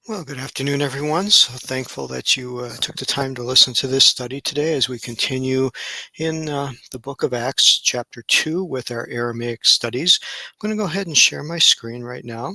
Well, good afternoon, everyone. So thankful that you took the time to listen to this study today as we continue in the book of Acts, chapter 2, with our Aramaic studies. I'm going to go ahead and share my screen right now.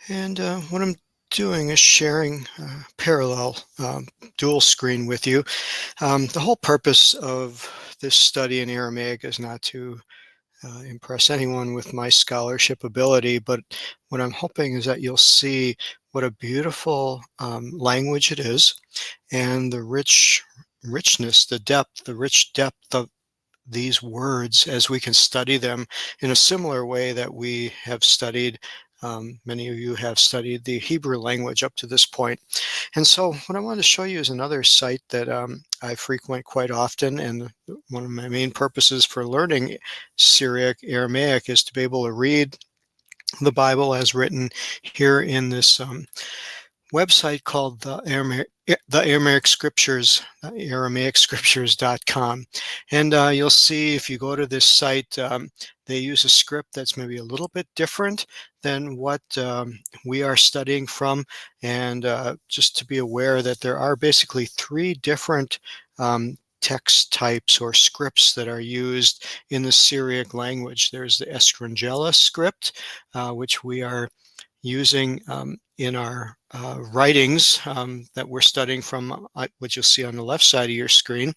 And what I'm doing is sharing parallel dual screen with you. The whole purpose of this study in Aramaic is not to impress anyone with my scholarship ability, but what I'm hoping is that you'll see what a beautiful language it is, and the richness, the rich depth of these words as we can study them in a similar way that we have studied. Many of you have studied the Hebrew language up to this point. And so what I want to show you is another site that I frequent quite often. And one of my main purposes for learning Syriac Aramaic is to be able to read the Bible as written here in this website called the Aramaic Scriptures, aramaicwordstudywithwayne.com. And you'll see if you go to this site, they use a script that's maybe a little bit different than what we are studying from. And just to be aware that there are basically three different text types or scripts that are used in the Syriac language. There's the Estrangela script, which we are using in our writings that we're studying from, what you'll see on the left side of your screen.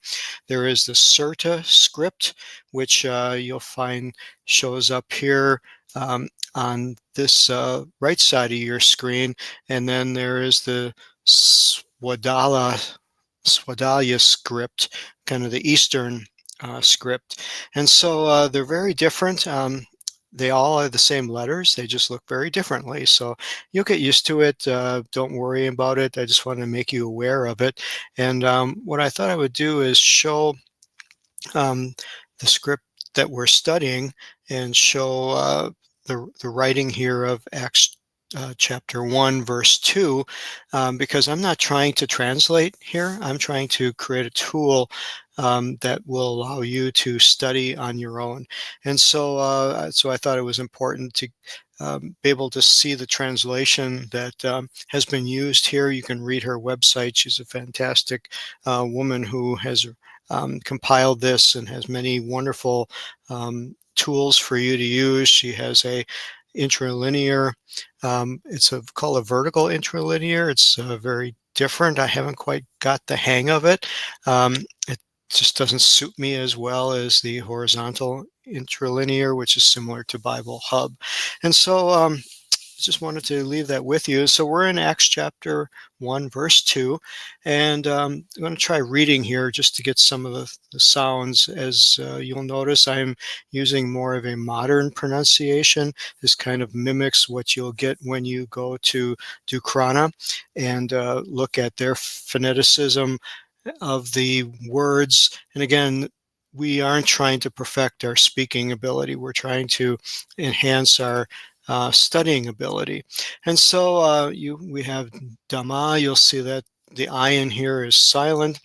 There is the Serta script, which you'll find shows up here on this right side of your screen. And then there is the Swadala script, kind of the Eastern script. And so they're very different. They all are the same letters. They just look very differently. So you'll get used to it. Don't worry about it. I just want to make you aware of it. And what I thought I would do is show the script that we're studying and show the writing here of Acts chapter 1, verse 2, because I'm not trying to translate here. I'm trying to create a tool that will allow you to study on your own. And so, so I thought it was important to be able to see the translation that has been used here. You can read her website. She's a fantastic woman who has compiled this and has many wonderful tools for you to use. She has a intralinear, it's called a vertical intralinear. It's very different. I haven't quite got the hang of it. It just doesn't suit me as well as the horizontal intralinear, which is similar to Bible Hub. And so just wanted to leave that with you. So we're in Acts chapter 1, verse 2, and I'm going to try reading here just to get some of the sounds. As you'll notice, I'm using more of a modern pronunciation. This kind of mimics what you'll get when you go to Dukrana and look at their phoneticism of the words. And again, we aren't trying to perfect our speaking ability. We're trying to enhance our studying ability. And so we have Dhamma. You'll see that the I in here is silent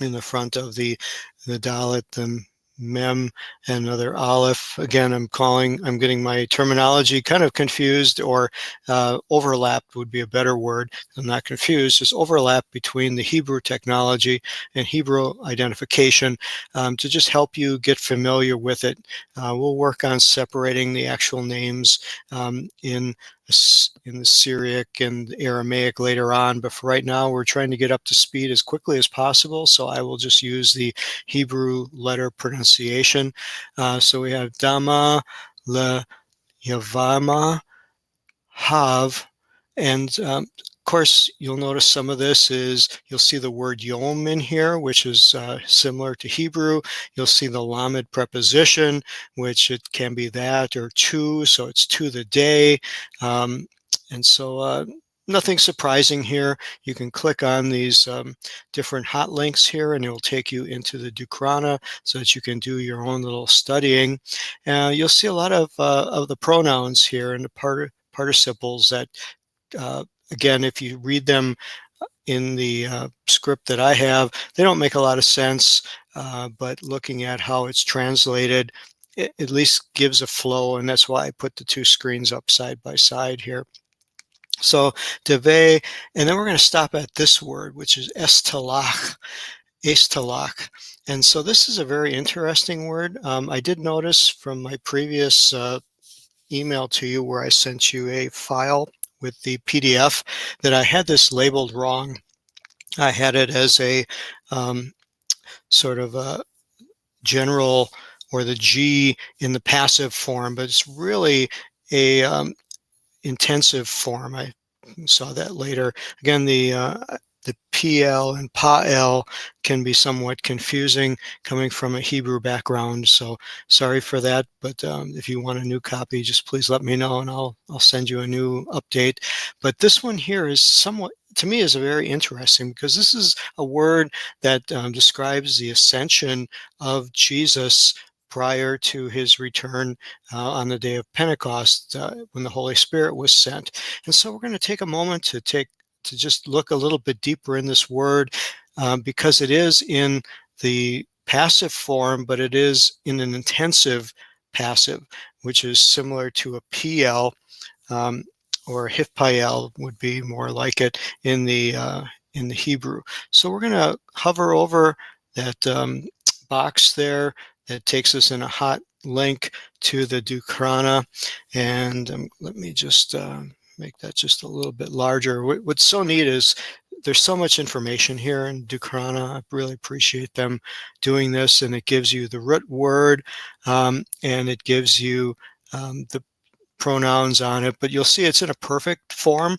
in the front of the Dalit, the Mem, and another Aleph. Again, I'm getting my terminology kind of confused, or overlapped would be a better word. I'm not confused, just overlap between the Hebrew technology and Hebrew identification to just help you get familiar with it. We'll work on separating the actual names in the Syriac and Aramaic later on, but for right now we're trying to get up to speed as quickly as possible, so I will just use the Hebrew letter pronunciation. So we have Dama, Le, Yavama, Hav, and of course, you'll notice some of this is, you'll see the word yom in here, which is similar to Hebrew. You'll see the lamed preposition, which it can be that or to, so it's to the day. And so nothing surprising here. You can click on these different hot links here, and it will take you into the Dukrana so that you can do your own little studying. You'll see a lot of the pronouns here and the participles that again, if you read them in the script that I have, they don't make a lot of sense, but looking at how it's translated, it at least gives a flow, and that's why I put the two screens up side by side here. So Deve, and then we're going to stop at this word, which is estalach, estalach. And so this is a very interesting word. I did notice from my previous email to you where I sent you a file with the PDF that I had this labeled wrong. I had it as a um, sort of a general, or the G in the passive form, but it's really a intensive form. I saw that later. Again, the PL and PAL can be somewhat confusing coming from a Hebrew background. So sorry for that. But if you want a new copy, just please let me know and I'll send you a new update. But this one here is somewhat, to me, is a very interesting, because this is a word that describes the ascension of Jesus prior to his return on the day of Pentecost, when the Holy Spirit was sent. And so we're going to take a moment to just look a little bit deeper in this word, because it is in the passive form, but it is in an intensive passive, which is similar to a PL, um, or Hifpael would be more like it in the Hebrew. So we're going to hover over that box there that takes us in a hot link to the Dukrana, and let me just make that just a little bit larger. What's so neat is there's so much information here in Dukrana. I really appreciate them doing this, and it gives you the root word, and it gives you the pronouns on it, but you'll see it's in a perfect form,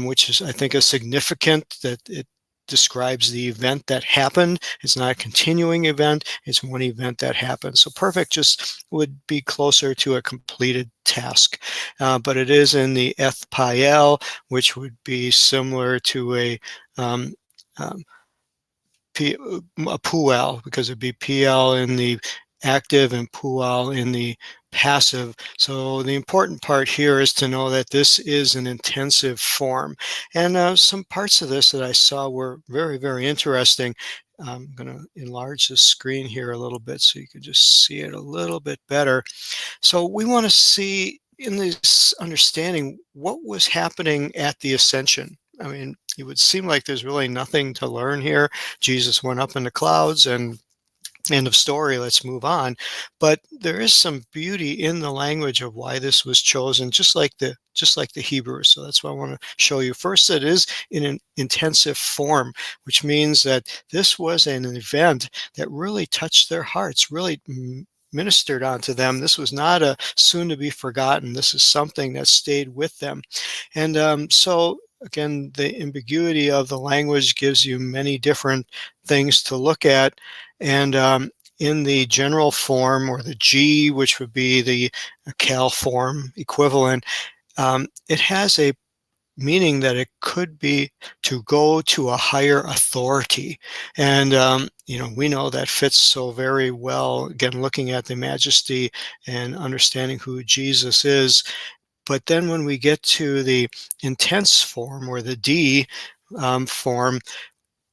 which is, I think, is significant, that it describes the event that happened. It's not a continuing event, it's one event that happened. So perfect just would be closer to a completed task. But it is in the ethpael, which would be similar to um, um, a puel, because it'd be PL in the active and puel in the passive. So the important part here is to know that this is an intensive form. And some parts of this that I saw were very, very interesting. I'm going to enlarge the screen here a little bit so you can just see it a little bit better. So we want to see in this understanding what was happening at the ascension. I mean, it would seem like there's really nothing to learn here. Jesus went up in the clouds and end of story, let's move on. But there is some beauty in the language of why this was chosen, just like the Hebrew. So that's what I want to show you. First, it is in an intensive form, which means that this was an event that really touched their hearts, really ministered onto them. This was not a soon to be forgotten. This is something that stayed with them. And so again, the ambiguity of the language gives you many different things to look at. And in the general form, or the G, which would be the cal form equivalent, it has a meaning that it could be to go to a higher authority. And, we know that fits so very well, again, looking at the majesty and understanding who Jesus is. But then when we get to the intense form, or the D form,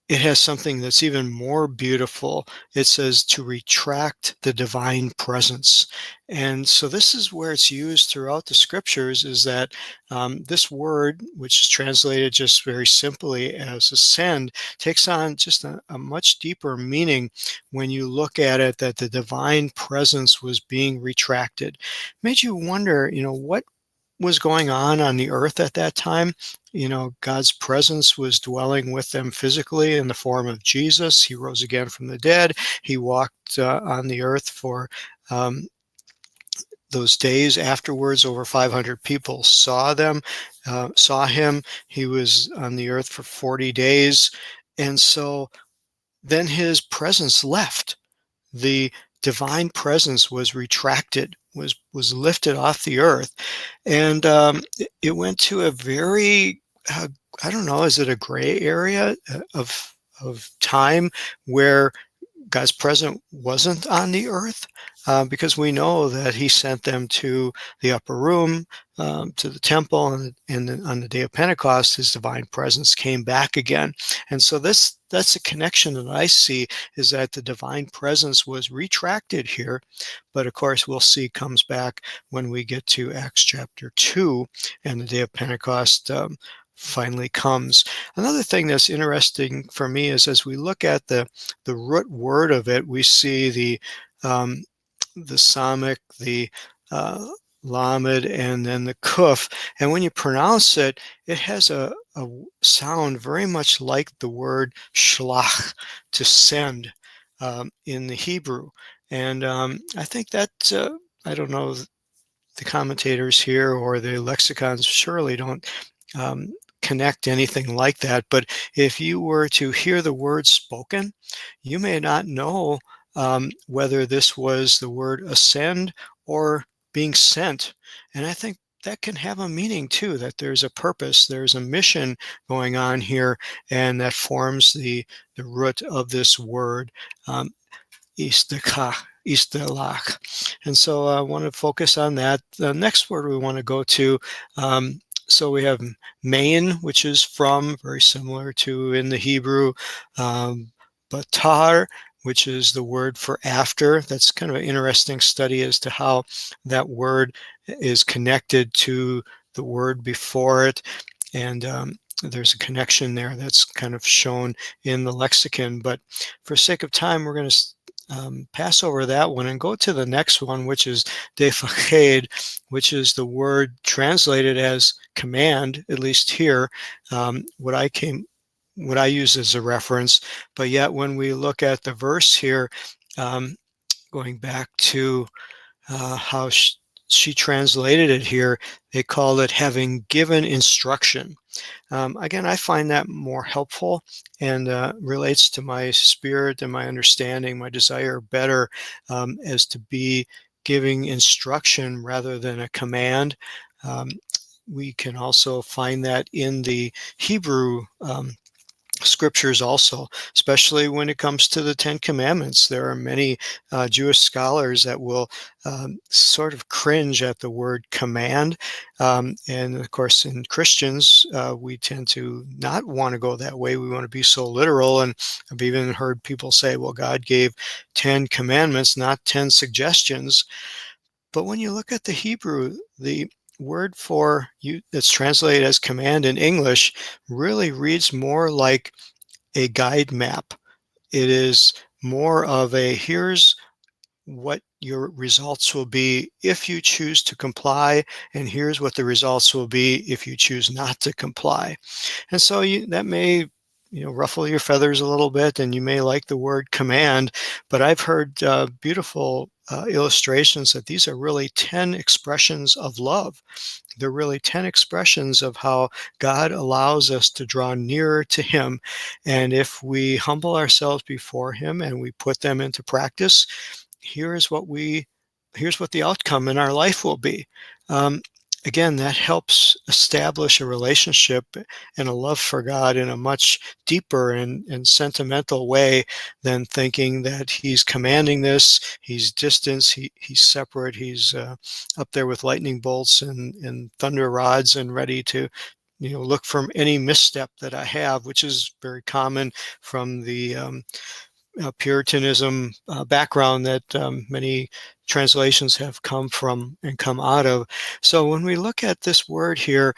it has something that's even more beautiful. It says to retract the divine presence. And so this is where it's used throughout the scriptures, is that this word, which is translated just very simply as ascend, takes on just a much deeper meaning when you look at it, that the divine presence was being retracted. Made you wonder, what was going on the earth at that time. God's presence was dwelling with them physically in the form of Jesus. He rose again from the dead. He walked on the earth for those days afterwards. Over 500 people saw him. He was on the earth for 40 days. And so then his presence left. The divine presence was retracted, was lifted off the earth, and it went to a very, I don't know, is it a gray area of time where God's presence wasn't on the earth? because we know that he sent them to the upper room, to the temple, and then on the day of Pentecost, his divine presence came back again. And so that's a connection that I see, is that the divine presence was retracted here, but of course we'll see comes back when we get to Acts chapter 2 and the day of Pentecost finally comes. Another thing that's interesting for me is, as we look at the root word of it, we see um, the Samic, the uh, Lamed, and then the Kuf. And when you pronounce it, it has a sound very much like the word shlach, to send, in the Hebrew. And I think that, I don't know, the commentators here or the lexicons surely don't um, connect anything like that. But if you were to hear the word spoken, you may not know whether this was the word ascend or being sent. And I think that can have a meaning too, that there's a purpose, there's a mission going on here, and that forms the root of this word. Um, Istakach, Istalach. And so I want to focus on that. The next word we want to go to, so we have main, which is from, very similar to in the Hebrew, batar, which is the word for after. That's kind of an interesting study as to how that word is connected to the word before it. And there's a connection there that's kind of shown in the lexicon. But for sake of time, we're going to pass over that one and go to the next one, which is defached, which is the word translated as command, at least here, what I use as a reference. But yet when we look at the verse here, um, going back to how she translated it here, they call it having given instruction. Again, I find that more helpful and relates to my spirit and my understanding, my desire better, as to be giving instruction rather than a command. Um, we can also find that in the Hebrew scriptures also, especially when it comes to the Ten Commandments. There are many Jewish scholars that will sort of cringe at the word command. And of course, in Christians, we tend to not want to go that way. We want to be so literal. And I've even heard people say, well, God gave 10 commandments, not 10 suggestions. But when you look at the Hebrew, the word for you that's translated as command in English really reads more like a guide map. It is more of a, here's what your results will be if you choose to comply, and here's what the results will be if you choose not to comply. And so that may, ruffle your feathers a little bit, and you may like the word command, but I've heard beautiful illustrations that these are really 10 expressions of love. They're really 10 expressions of how God allows us to draw nearer to Him. And if we humble ourselves before Him and we put them into practice, here's what the outcome in our life will be. Um, Again, that helps establish a relationship and a love for God in a much deeper and sentimental way than thinking that He's commanding this, He's distant, he's separate, He's up there with lightning bolts and thunder rods and ready to look for any misstep that I have, which is very common from the Puritanism background that many translations have come from and come out of. So when we look at this word here,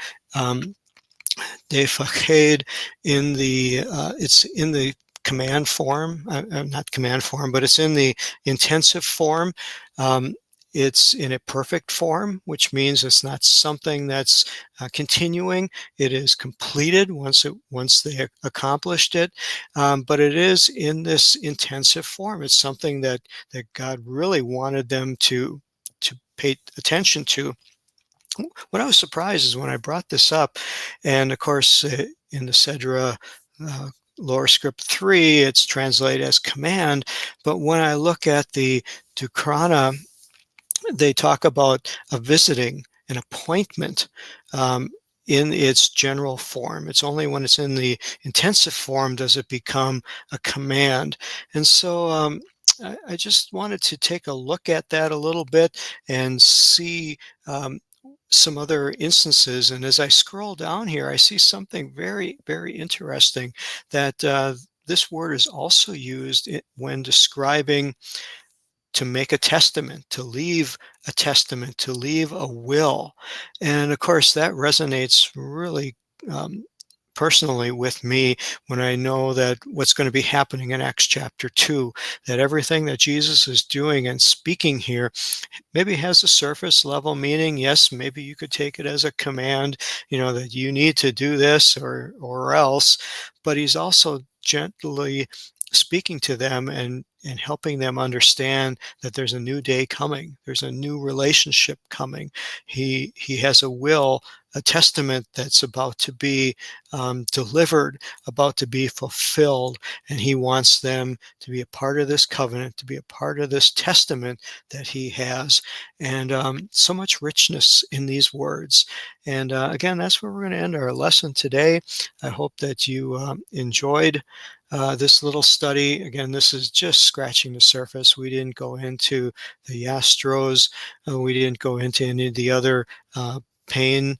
defached, it's in the command form, not command form, but it's in the intensive form. Um, it's in a perfect form, which means it's not something that's continuing. It is completed once they accomplished it, but it is in this intensive form. It's something that God really wanted them to pay attention to. What I was surprised is when I brought this up, and of course, in the Cedra uh, lower script 3, it's translated as command. But when I look at the Dukrana, they talk about a visiting, an appointment, um, in its general form. It's only when it's in the intensive form does it become a command. And so I just wanted to take a look at that a little bit and see some other instances. And as I scroll down here, I see something very, very interesting that this word is also used when describing to make a testament, to leave a testament, to leave a will. And of course, that resonates really um, personally with me when I know that what's going to be happening in Acts chapter 2, that everything that Jesus is doing and speaking here maybe has a surface level meaning. Yes, maybe you could take it as a command, that you need to do this or else, but he's also gently speaking to them and helping them understand that there's a new day coming. There's a new relationship coming. He has a will, a testament that's about to be delivered, about to be fulfilled, and he wants them to be a part of this covenant, to be a part of this testament that he has, and so much richness in these words. And again, that's where we're going to end our lesson today. I hope that you enjoyed this little study. Again, this is just scratching the surface. We didn't go into the Astros. We didn't go into any of the other pain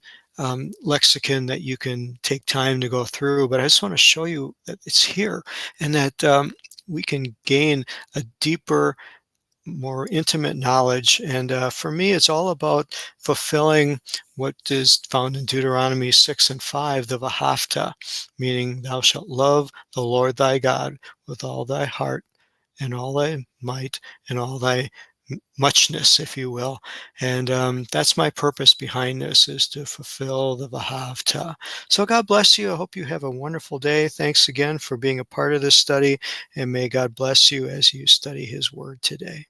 lexicon that you can take time to go through. But I just want to show you that it's here and that we can gain a deeper, more intimate knowledge. And for me, it's all about fulfilling what is found in Deuteronomy 6 and 5, the Vahavta, meaning thou shalt love the Lord thy God with all thy heart and all thy might and all thy muchness, if you will. And that's my purpose behind this, is to fulfill the Vahavta. So God bless you. I hope you have a wonderful day. Thanks again for being a part of this study, and may God bless you as you study his word today.